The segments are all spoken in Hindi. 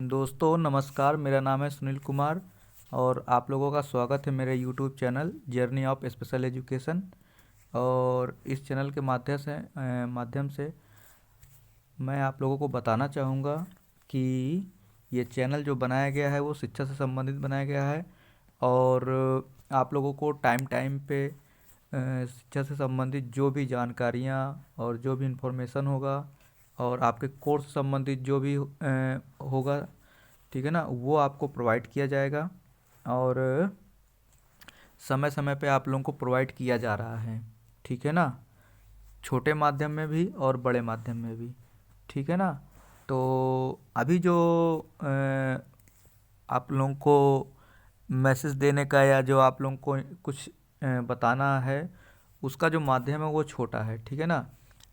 दोस्तों नमस्कार, मेरा नाम है सुनील कुमार और आप लोगों का स्वागत है मेरे YouTube channel journey of special education. और इस चैनल के माध्यम से मैं आप लोगों को बताना चाहूँगा कि ये चैनल जो बनाया गया है वो शिक्षा से संबंधित बनाया गया है और आप लोगों को टाइम टाइम पे शिक्षा से संबंधित जो भी जानकारियाँ और जो भी इन्फॉर्मेशन होगा और आपके कोर्स से संबंधित जो भी होगा, ठीक है ना, वो आपको प्रोवाइड किया जाएगा और समय समय पे आप लोगों को प्रोवाइड किया जा रहा है, ठीक है ना, छोटे माध्यम में भी और बड़े माध्यम में भी, ठीक है ना। तो अभी जो आप लोगों को मैसेज देने का या जो आप लोगों को कुछ बताना है उसका जो माध्यम है वो छोटा है, ठीक है ना।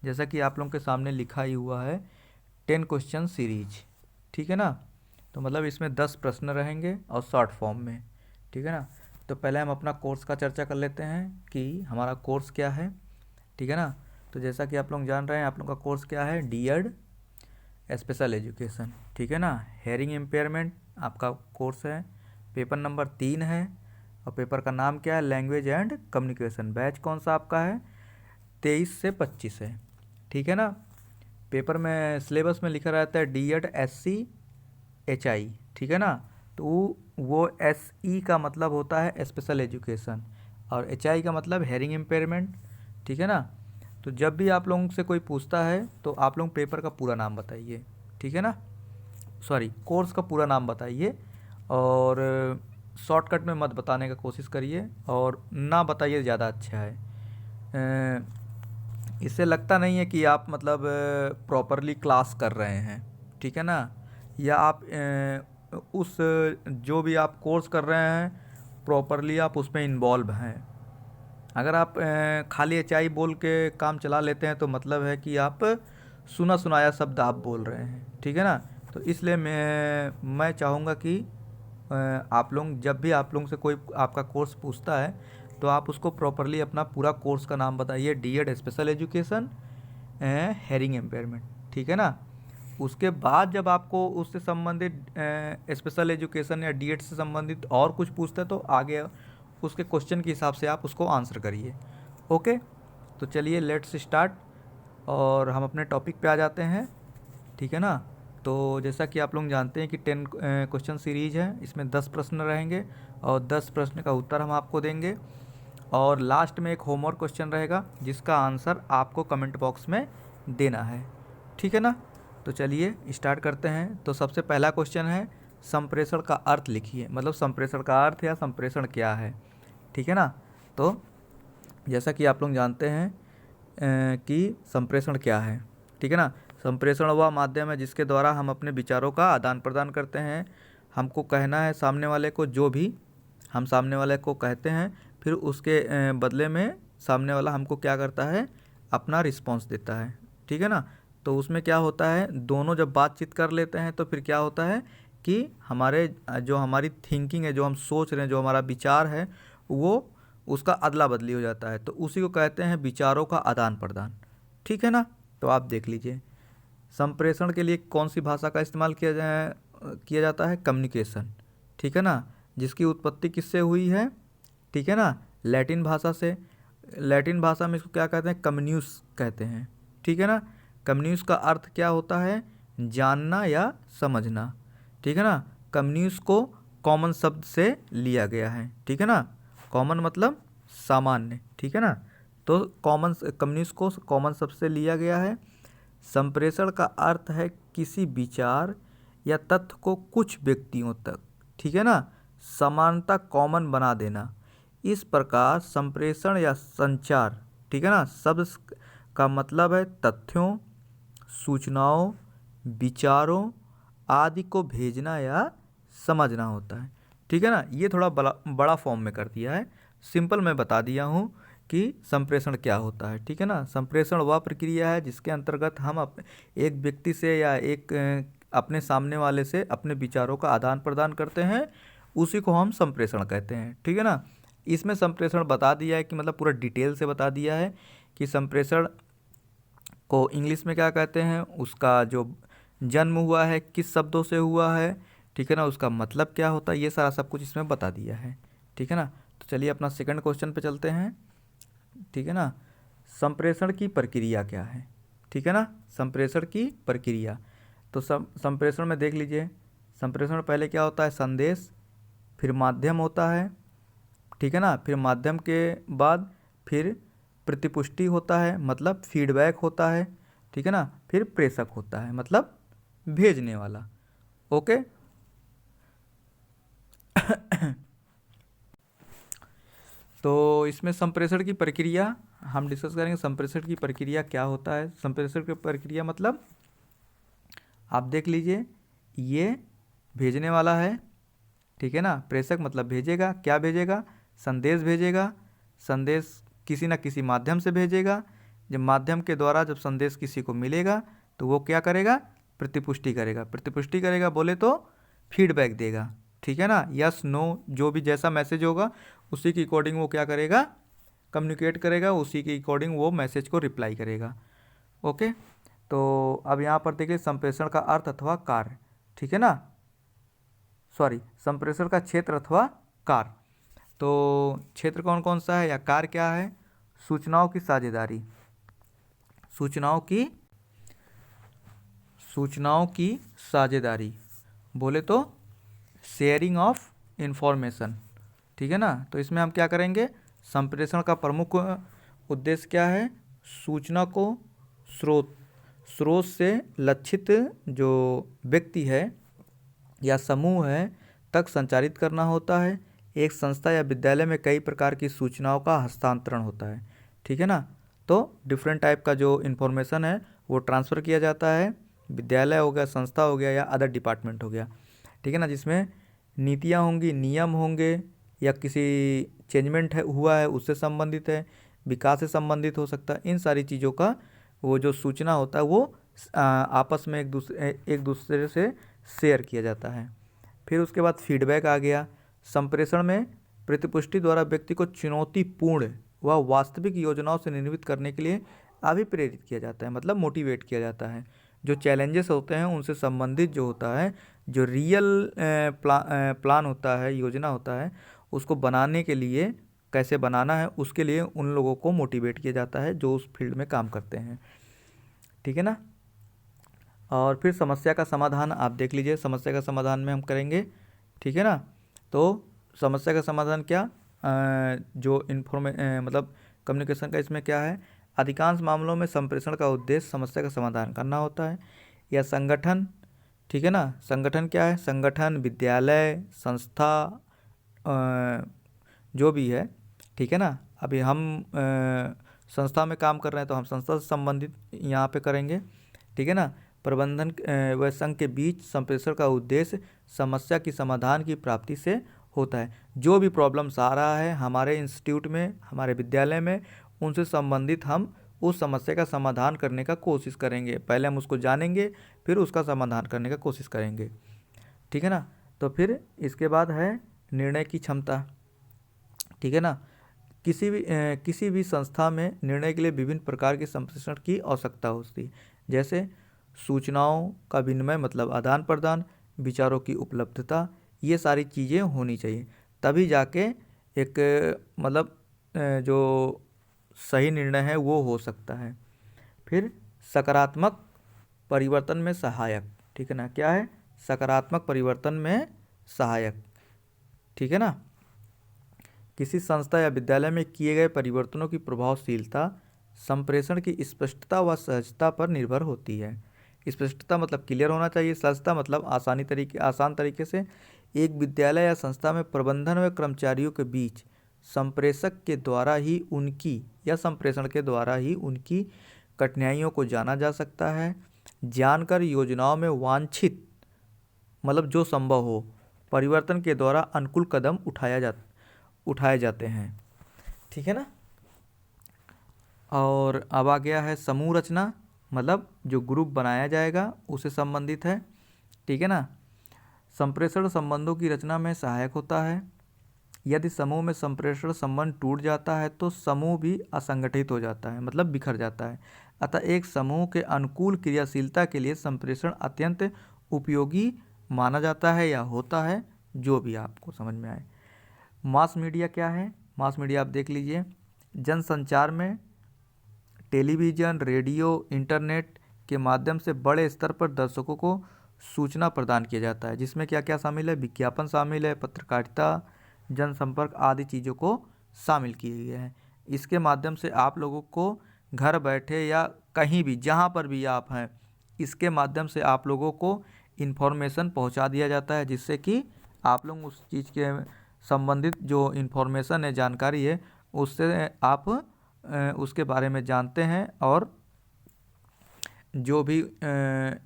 जैसा कि आप लोगों के सामने लिखा ही हुआ है 10 क्वेश्चन सीरीज, ठीक है ना। तो मतलब इसमें 10 प्रश्न रहेंगे और शॉर्ट फॉर्म में, ठीक है ना। तो पहले हम अपना कोर्स का चर्चा कर लेते हैं कि हमारा कोर्स क्या है, ठीक है ना। तो जैसा कि आप लोग जान रहे हैं आप लोग का कोर्स क्या है, डीएड स्पेशल एजुकेशन, ठीक है ना। हेयरिंग इम्पेयरमेंट आपका कोर्स है, पेपर नंबर 3 है और पेपर का नाम क्या है, लैंग्वेज एंड कम्युनिकेशन। बैच कौन सा आपका है, 23 से 25 है, ठीक है ना। पेपर में सिलेबस में लिखा रहता है DED SC HI, ठीक है ना। तो वो SE का मतलब होता है स्पेशल एजुकेशन और HI का मतलब हेयरिंग इम्पेयरमेंट, ठीक है ना। तो जब भी आप लोगों से कोई पूछता है तो आप लोग पेपर का पूरा नाम बताइए, ठीक है ना, सॉरी कोर्स का पूरा नाम बताइए और शॉर्टकट में मत बताने का कोशिश करिए और ना बताइए ज़्यादा अच्छा है। इससे लगता नहीं है कि आप मतलब प्रॉपरली क्लास कर रहे हैं, ठीक है ना, या आप उस जो भी आप कोर्स कर रहे हैं प्रॉपरली आप उसमें इन्वॉल्व हैं। अगर आप खाली एचआई बोल के काम चला लेते हैं तो मतलब है कि आप सुना सुनाया शब्द आप बोल रहे हैं, ठीक है ना। तो इसलिए मैं चाहूँगा कि आप लोग जब भी आप लोगों से कोई आपका कोर्स पूछता है तो आप उसको प्रॉपरली अपना पूरा कोर्स का नाम बताइए, D Ed special education hearing impairment, ठीक है ना। उसके बाद जब आपको उससे संबंधित स्पेशल एजुकेशन या डीएड से संबंधित और कुछ पूछता है तो आगे उसके क्वेश्चन के हिसाब से आप उसको आंसर करिए। ओके, तो चलिए लेट्स स्टार्ट और हम अपने टॉपिक पे आ जाते हैं, ठीक है ना। तो जैसा कि आप लोग जानते हैं कि 10 क्वेश्चन सीरीज है, इसमें 10 प्रश्न रहेंगे और 10 प्रश्न का उत्तर हम आपको देंगे और लास्ट में एक होमवर्क क्वेश्चन रहेगा जिसका आंसर आपको कमेंट बॉक्स में देना है, ठीक है ना। तो चलिए स्टार्ट करते हैं। तो सबसे पहला क्वेश्चन है संप्रेषण का अर्थ लिखिए, मतलब संप्रेषण का अर्थ या संप्रेषण क्या है, ठीक है ना। तो जैसा कि आप लोग जानते हैं कि संप्रेषण क्या है, ठीक है ना। संप्रेषण वह माध्यम है जिसके द्वारा हम अपने विचारों का आदान प्रदान करते हैं। हमको कहना है सामने वाले को, जो भी हम सामने वाले को कहते हैं फिर उसके बदले में सामने वाला हमको क्या करता है, अपना रिस्पॉन्स देता है, ठीक है ना। तो उसमें क्या होता है, दोनों जब बातचीत कर लेते हैं तो फिर क्या होता है कि हमारे जो हमारी थिंकिंग है, जो हम सोच रहे हैं, जो हमारा विचार है वो उसका अदला बदली हो जाता है। तो उसी को कहते हैं विचारों का आदान प्रदान, ठीक है ना। तो आप देख लीजिए संप्रेषण के लिए कौन सी भाषा का इस्तेमाल किया जाता है, कम्युनिकेशन, ठीक है ना, जिसकी उत्पत्ति किससे हुई है, ठीक है ना, लैटिन भाषा से। लैटिन भाषा में इसको क्या कहते हैं, कम्युन्यूस कहते हैं, ठीक है ना। कम्युन्यूस का अर्थ क्या होता है, जानना या समझना, ठीक है ना। कम्युन्यूस को कॉमन शब्द से लिया गया है, ठीक है ना। कॉमन मतलब सामान्य, ठीक है ना। तो कम्युन्यूस को कॉमन शब्द से लिया गया है। संप्रेषण का अर्थ है किसी विचार या तथ्य को कुछ व्यक्तियों तक, ठीक है ना, समानता कॉमन बना देना। इस प्रकार संप्रेषण या संचार, ठीक है ना, शब्द का मतलब है तथ्यों, सूचनाओं, विचारों आदि को भेजना या समझना होता है, ठीक है ना। ये थोड़ा बड़ा फॉर्म में कर दिया है, सिंपल मैं बता दिया हूँ कि संप्रेषण क्या होता है, ठीक है ना। संप्रेषण वह प्रक्रिया है जिसके अंतर्गत हम एक व्यक्ति से या एक अपने सामने वाले से अपने विचारों का आदान प्रदान करते हैं, उसी को हम संप्रेषण कहते हैं, ठीक है ना। इसमें संप्रेषण बता दिया है कि मतलब पूरा डिटेल से बता दिया है कि संप्रेषण को इंग्लिश में क्या कहते हैं, उसका जो जन्म हुआ है किस शब्दों से हुआ है, ठीक है ना, उसका मतलब क्या होता है, ये सारा सब कुछ इसमें बता दिया है, ठीक है ना। तो चलिए अपना सेकंड क्वेश्चन पे चलते हैं, ठीक है ना। संप्रेषण की प्रक्रिया क्या है, ठीक है ना, संप्रेषण की प्रक्रिया। तो संप्रेषण में देख लीजिए, संप्रेषण में पहले क्या होता है, संदेश, फिर माध्यम होता है, ठीक है ना, फिर माध्यम के बाद फिर प्रतिपुष्टि होता है मतलब फीडबैक होता है, ठीक है ना, फिर प्रेषक होता है मतलब भेजने वाला। ओके। तो इसमें संप्रेषण की प्रक्रिया हम डिस्कस करेंगे। संप्रेषण की प्रक्रिया क्या होता है, संप्रेषण की प्रक्रिया मतलब आप देख लीजिए, ये भेजने वाला है, ठीक है ना, प्रेषक मतलब भेजेगा, क्या भेजेगा, संदेश भेजेगा, संदेश किसी न किसी माध्यम से भेजेगा, जब माध्यम के द्वारा जब संदेश किसी को मिलेगा तो वो क्या करेगा, प्रतिपुष्टि करेगा, प्रतिपुष्टि करेगा बोले तो फीडबैक देगा, ठीक है ना, यस नो जो भी जैसा मैसेज होगा उसी के अकॉर्डिंग वो क्या करेगा, कम्युनिकेट करेगा, उसी के अकॉर्डिंग वो मैसेज को रिप्लाई करेगा। ओके। तो अब यहाँ पर देखिए संप्रेषण का अर्थ अथवा कार्य, ठीक है ना, सॉरी संप्रेषण का क्षेत्र अथवा कार्य। तो क्षेत्र कौन कौन सा है या कार्य क्या है, सूचनाओं की साझेदारी, सूचनाओं की साझेदारी बोले तो शेयरिंग ऑफ इंफॉर्मेशन, ठीक है ना। तो इसमें हम क्या करेंगे, संप्रेषण का प्रमुख उद्देश्य क्या है, सूचना को स्रोत से लक्षित जो व्यक्ति है या समूह है तक संचारित करना होता है। एक संस्था या विद्यालय में कई प्रकार की सूचनाओं का हस्तांतरण होता है, ठीक है ना। तो डिफरेंट टाइप का जो इन्फॉर्मेशन है वो ट्रांसफ़र किया जाता है, विद्यालय हो गया, संस्था हो गया या अदर डिपार्टमेंट हो गया, ठीक है ना, जिसमें नीतियाँ होंगी, नियम होंगे या किसी चेंजमेंट है हुआ है उससे संबंधित है, विकास से संबंधित हो सकता है। इन सारी चीज़ों का वो जो सूचना होता है वो आपस में एक दूसरे से शेयर किया जाता है। फिर उसके बाद फीडबैक आ गया। संप्रेषण में प्रतिपुष्टि द्वारा व्यक्ति को चुनौतीपूर्ण व वास्तविक योजनाओं से निर्मित करने के लिए अभिप्रेरित किया जाता है मतलब मोटिवेट किया जाता है। जो चैलेंजेस होते हैं उनसे संबंधित जो होता है, जो रियल प्लान होता है, योजना होता है, उसको बनाने के लिए कैसे बनाना है उसके लिए उन लोगों को मोटिवेट किया जाता है जो उस फील्ड में काम करते हैं, ठीक है ना। और फिर समस्या का समाधान आप देख लीजिए, समस्या का समाधान में हम करेंगे, ठीक है ना। तो समस्या का समाधान क्या, जो मतलब कम्युनिकेशन का इसमें क्या है, अधिकांश मामलों में संप्रेषण का उद्देश्य समस्या का समाधान करना होता है या संगठन, ठीक है ना, संगठन क्या है, संगठन, विद्यालय, संस्था, जो भी है, ठीक है ना। अभी हम संस्था में काम कर रहे हैं तो हम संस्था से संबंधित यहाँ पे करेंगे, ठीक है ना। प्रबंधन व संघ के बीच संप्रेषण का उद्देश्य समस्या की समाधान की प्राप्ति से होता है। जो भी प्रॉब्लम्स आ रहा है हमारे इंस्टीट्यूट में, हमारे विद्यालय में, उनसे संबंधित हम उस समस्या का समाधान करने का कोशिश करेंगे। पहले हम उसको जानेंगे फिर उसका समाधान करने का कोशिश करेंगे, ठीक है ना। तो फिर इसके बाद है निर्णय की क्षमता, ठीक है ना। किसी भी संस्था में निर्णय के लिए विभिन्न प्रकार के संप्रेषण की आवश्यकता होती है, जैसे सूचनाओं का विनिमय मतलब आदान प्रदान, विचारों की उपलब्धता, ये सारी चीज़ें होनी चाहिए, तभी जाके एक मतलब जो सही निर्णय है वो हो सकता है। फिर सकारात्मक परिवर्तन में सहायक, ठीक है ना, क्या है, सकारात्मक परिवर्तन में सहायक, ठीक है ना। किसी संस्था या विद्यालय में किए गए परिवर्तनों की प्रभावशीलता संप्रेषण की स्पष्टता व सहजता पर निर्भर होती है। स्पष्टता मतलब क्लियर होना चाहिए, सहजता मतलब आसान तरीके से। एक विद्यालय या संस्था में प्रबंधन व कर्मचारियों के बीच संप्रेषक के द्वारा ही उनकी या संप्रेषण के द्वारा ही उनकी कठिनाइयों को जाना जा सकता है, जानकर योजनाओं में वांछित मतलब जो संभव हो परिवर्तन के द्वारा अनुकूल कदम उठाए जाते हैं, ठीक है ना। और अब आ गया है समूह रचना, मतलब जो ग्रुप बनाया जाएगा उससे संबंधित है, ठीक है ना। संप्रेषण संबंधों की रचना में सहायक होता है। यदि समूह में संप्रेषण संबंध टूट जाता है तो समूह भी असंगठित हो जाता है मतलब बिखर जाता है। अतः एक समूह के अनुकूल क्रियाशीलता के लिए संप्रेषण अत्यंत उपयोगी माना जाता है या होता है, जो भी आपको समझ में आए। मास मीडिया क्या है? मास मीडिया आप देख लीजिए, जनसंचार में टेलीविज़न, रेडियो, इंटरनेट के माध्यम से बड़े स्तर पर दर्शकों को सूचना प्रदान किया जाता है, जिसमें क्या क्या शामिल है? विज्ञापन शामिल है, पत्रकारिता, जनसंपर्क आदि चीज़ों को शामिल किए गए हैं। इसके माध्यम से आप लोगों को घर बैठे या कहीं भी, जहाँ पर भी आप हैं, इसके माध्यम से आप लोगों को इन्फॉर्मेशन पहुँचा दिया जाता है, जिससे कि आप लोग उस चीज़ के संबंधित जो इन्फॉर्मेशन है, जानकारी है, उससे आप उसके बारे में जानते हैं और जो भी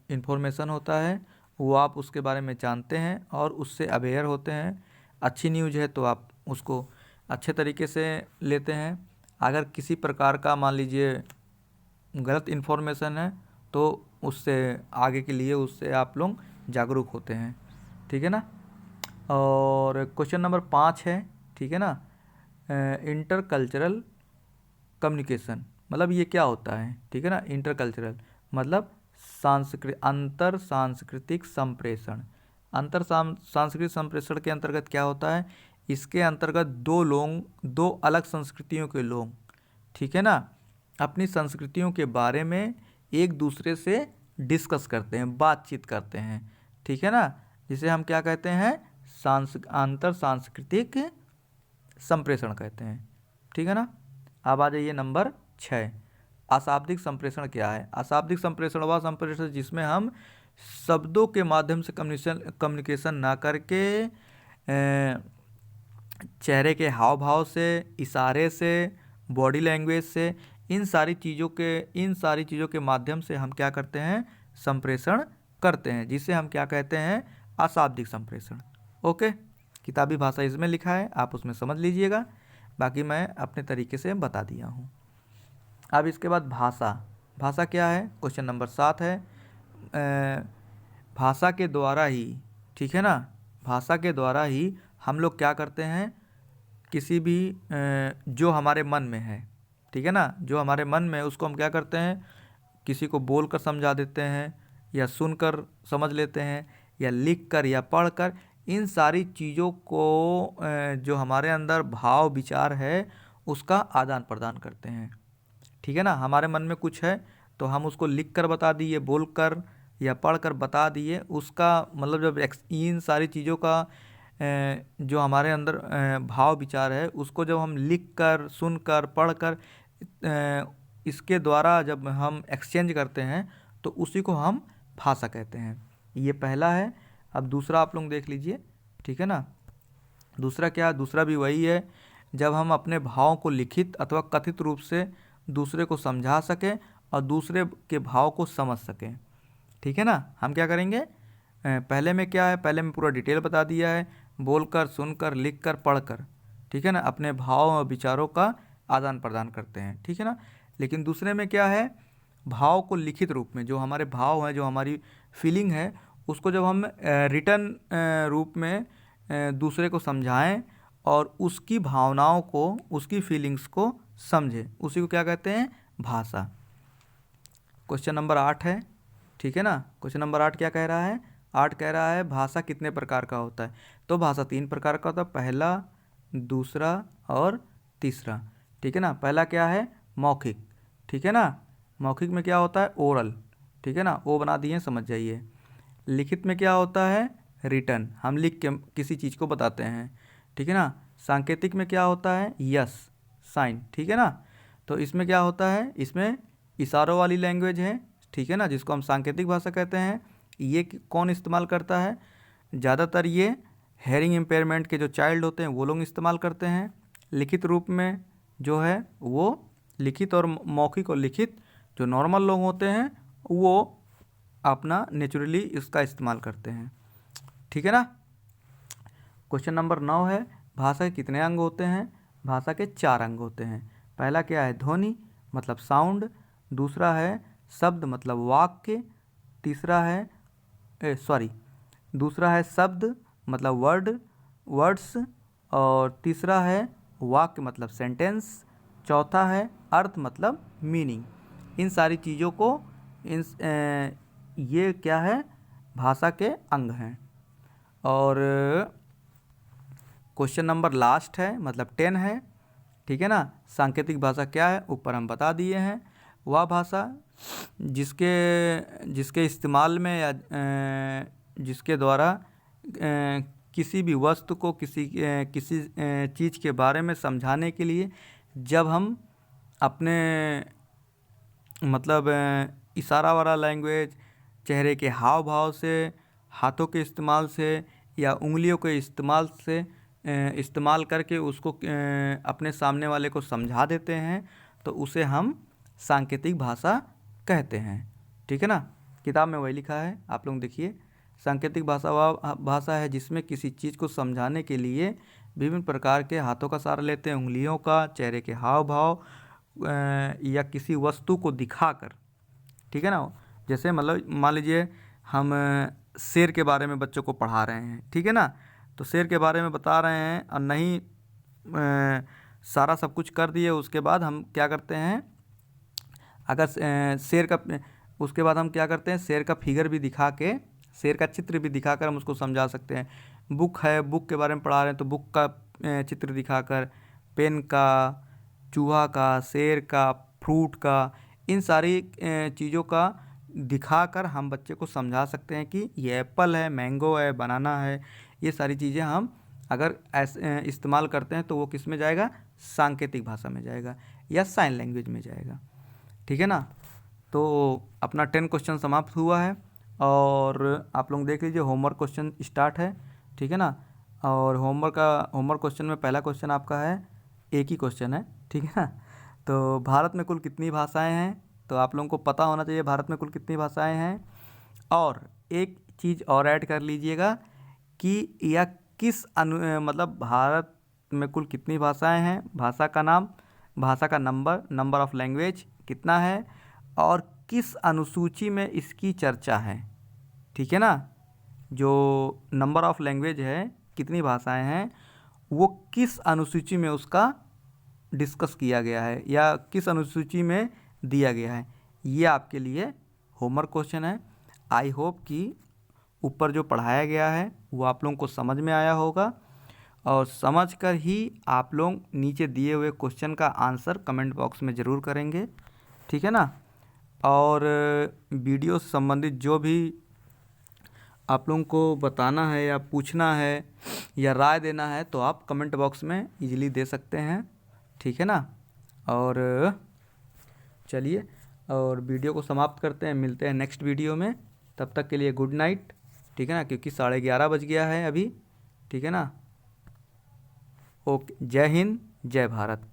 इन्फॉर्मेशन होता है वो आप उसके बारे में जानते हैं और उससे अवेयर होते हैं। अच्छी न्यूज़ है तो आप उसको अच्छे तरीके से लेते हैं। अगर किसी प्रकार का मान लीजिए गलत इन्फॉर्मेशन है तो उससे आगे के लिए उससे आप लोग जागरूक होते हैं, ठीक है ना। और क्वेश्चन नंबर 5 है, ठीक है ना, इंटर कल्चरल कम्युनिकेशन मतलब ये क्या होता है, ठीक है ना। इंटर कल्चरल मतलब अंतर सांस्कृतिक संप्रेषण। सांस्कृतिक संप्रेषण के अंतर्गत क्या होता है? इसके अंतर्गत दो अलग संस्कृतियों के लोग, ठीक है ना, अपनी संस्कृतियों के बारे में एक दूसरे से डिस्कस करते हैं, बातचीत करते हैं, ठीक है ना, जिसे हम क्या कहते हैं? अंतर सांस्कृतिक संप्रेषण कहते हैं, ठीक है ना। अब आ जाइए नंबर 6, अशाब्दिक संप्रेषण क्या है? अशाब्दिक संप्रेषण वह संप्रेषण जिसमें हम शब्दों के माध्यम से कम्युनिकेशन ना करके चेहरे के हाव भाव से, इशारे से, बॉडी लैंग्वेज से, इन सारी चीज़ों के माध्यम से हम क्या करते हैं? संप्रेषण करते हैं, जिसे हम क्या कहते हैं? अशाब्दिक संप्रेषण। ओके, किताबी भाषा इसमें लिखा है, आप उसमें समझ लीजिएगा, बाकी मैं अपने तरीके से बता दिया हूँ। अब इसके बाद भाषा क्या है? क्वेश्चन नंबर 7 है, भाषा के द्वारा ही, ठीक है ना, भाषा के द्वारा ही हम लोग क्या करते हैं? किसी भी जो हमारे मन में है, ठीक है ना, जो हमारे मन में है उसको हम क्या करते हैं? किसी को बोल कर समझा देते हैं, या सुनकर समझ लेते हैं, या लिख कर या पढ़ कर, इन सारी चीज़ों को जो हमारे अंदर भाव विचार है उसका आदान प्रदान करते हैं, ठीक है ना। हमारे मन में कुछ है तो हम उसको लिख कर बता दिए, बोल कर या पढ़ कर बता दिए, उसका मतलब जब इन सारी चीज़ों का जो हमारे अंदर भाव विचार है उसको जब हम लिख कर, सुन कर, पढ़ कर, इसके द्वारा जब हम एक्सचेंज करते हैं तो उसी को हम भाषा कहते हैं। ये पहला है। अब दूसरा आप लोग देख लीजिए, ठीक है ना। दूसरा क्या? दूसरा भी वही है, जब हम अपने भावों को लिखित अथवा कथित रूप से दूसरे को समझा सकें और दूसरे के भाव को समझ सकें, ठीक है ना। हम क्या करेंगे? पहले में क्या है? पहले में पूरा डिटेल बता दिया है, बोलकर, सुनकर, लिखकर, पढ़कर, ठीक है ना, अपने भाव और विचारों का आदान प्रदान करते हैं, ठीक है ना। लेकिन दूसरे में क्या है? भाव को लिखित रूप में, जो हमारे भाव हैं, जो हमारी फीलिंग है, उसको जब हम रिटर्न रूप में दूसरे को समझाएं और उसकी भावनाओं को, उसकी फीलिंग्स को समझें, उसी को क्या कहते हैं? भाषा। क्वेश्चन नंबर 8 है, ठीक है ना। क्वेश्चन नंबर 8 क्या कह रहा है? 8 कह रहा है भाषा कितने प्रकार का होता है? तो भाषा 3 प्रकार का होता है, पहला, दूसरा और तीसरा, ठीक है ना। पहला क्या है? मौखिक, ठीक है ना। मौखिक में क्या होता है? ओरल, ठीक है ना, ओ बना दिए, समझ जाइए। लिखित में क्या होता है? रिटन, हम लिख के किसी चीज़ को बताते हैं, ठीक है ना। सांकेतिक में क्या होता है? यस, साइन, ठीक है ना। तो इसमें क्या होता है? इसमें इशारों वाली लैंग्वेज है, ठीक है ना, जिसको हम सांकेतिक भाषा कहते हैं। ये कौन इस्तेमाल करता है? ज़्यादातर ये हेयरिंग इम्पेयरमेंट के जो चाइल्ड होते हैं वो लोग इस्तेमाल करते हैं। लिखित रूप में जो है वो लिखित और मौखिक और लिखित जो नॉर्मल लोग होते हैं वो अपना नेचुरली इसका इस्तेमाल करते हैं, ठीक है ना। क्वेश्चन नंबर 9 है, भाषा के कितने अंग होते हैं? भाषा के 4 अंग होते हैं। पहला क्या है? ध्वनि मतलब साउंड, दूसरा है शब्द मतलब वाक्य, तीसरा है दूसरा है शब्द मतलब वर्ड्स, और तीसरा है वाक्य मतलब सेंटेंस, चौथा है अर्थ मतलब मीनिंग। इन सारी चीज़ों को ये क्या है, भाषा के अंग हैं। और क्वेश्चन नंबर लास्ट है, मतलब 10 है, ठीक है ना। सांकेतिक भाषा क्या है, ऊपर हम बता दिए हैं। वह भाषा जिसके इस्तेमाल में या जिसके द्वारा किसी भी वस्तु को किसी चीज़ के बारे में समझाने के लिए जब हम अपने मतलब इशारा वाला लैंग्वेज, चेहरे के हाव भाव से, हाथों के इस्तेमाल से या उंगलियों के इस्तेमाल से इस्तेमाल करके उसको अपने सामने वाले को समझा देते हैं, तो उसे हम सांकेतिक भाषा कहते हैं, ठीक है ना। किताब में वही लिखा है, आप लोग देखिए। सांकेतिक भाषा वह भाषा है जिसमें किसी चीज़ को समझाने के लिए विभिन्न प्रकार के हाथों का सहारा लेते हैं, उंगलियों का, चेहरे के हाव भाव या किसी वस्तु को दिखाकर, ठीक है ना। जैसे मतलब मान लीजिए हम शेर के बारे में बच्चों को पढ़ा रहे हैं, ठीक है ना, तो शेर के बारे में बता रहे हैं और नहीं सारा सब कुछ कर दिए, उसके बाद हम क्या करते हैं, अगर शेर का, उसके बाद हम क्या करते हैं, शेर का फिगर भी दिखा के, शेर का चित्र भी दिखाकर हम उसको समझा सकते हैं। बुक है, बुक के बारे में पढ़ा रहे हैं तो बुक का चित्र दिखाकर, पेन का, चूहा का, शेर का, फ्रूट का, इन सारी चीज़ों का दिखाकर हम बच्चे को समझा सकते हैं कि ये एप्पल है, मैंगो है, बनाना है। ये सारी चीज़ें हम अगर ऐसे इस्तेमाल करते हैं तो वो किस में जाएगा, सांकेतिक भाषा में जाएगा या साइन लैंग्वेज में जाएगा, ठीक है ना। तो अपना 10 क्वेश्चन समाप्त हुआ है और आप लोग देख लीजिए, होमवर्क क्वेश्चन स्टार्ट है, ठीक है ना। और होमवर्क क्वेश्चन में पहला क्वेश्चन आपका है, एक ही क्वेश्चन है, ठीक है ना। तो भारत में कुल कितनी भाषाएं हैं, तो आप लोगों को पता होना चाहिए भारत में कुल कितनी भाषाएं हैं। और एक चीज़ और ऐड कर लीजिएगा कि यह किस मतलब भारत में कुल कितनी भाषाएं हैं, भाषा का नाम, भाषा का नंबर ऑफ लैंग्वेज कितना है और किस अनुसूची में इसकी चर्चा है, ठीक है ना। जो नंबर ऑफ लैंग्वेज है, कितनी भाषाएं हैं, वो किस अनुसूची में उसका डिस्कस किया गया है या किस अनुसूची में दिया गया है, ये आपके लिए होमवर्क क्वेश्चन है। आई होप कि ऊपर जो पढ़ाया गया है वो आप लोगों को समझ में आया होगा और समझकर ही आप लोग नीचे दिए हुए क्वेश्चन का आंसर कमेंट बॉक्स में ज़रूर करेंगे, ठीक है ना। और वीडियो से संबंधित जो भी आप लोगों को बताना है या पूछना है या राय देना है तो आप कमेंट बॉक्स में इजीली दे सकते हैं, ठीक है ना। और चलिए और वीडियो को समाप्त करते हैं, मिलते हैं नेक्स्ट वीडियो में। तब तक के लिए गुड नाइट, ठीक है ना, क्योंकि 11:30 बज गया है अभी, ठीक है ना। ओके, जय हिंद, जय भारत।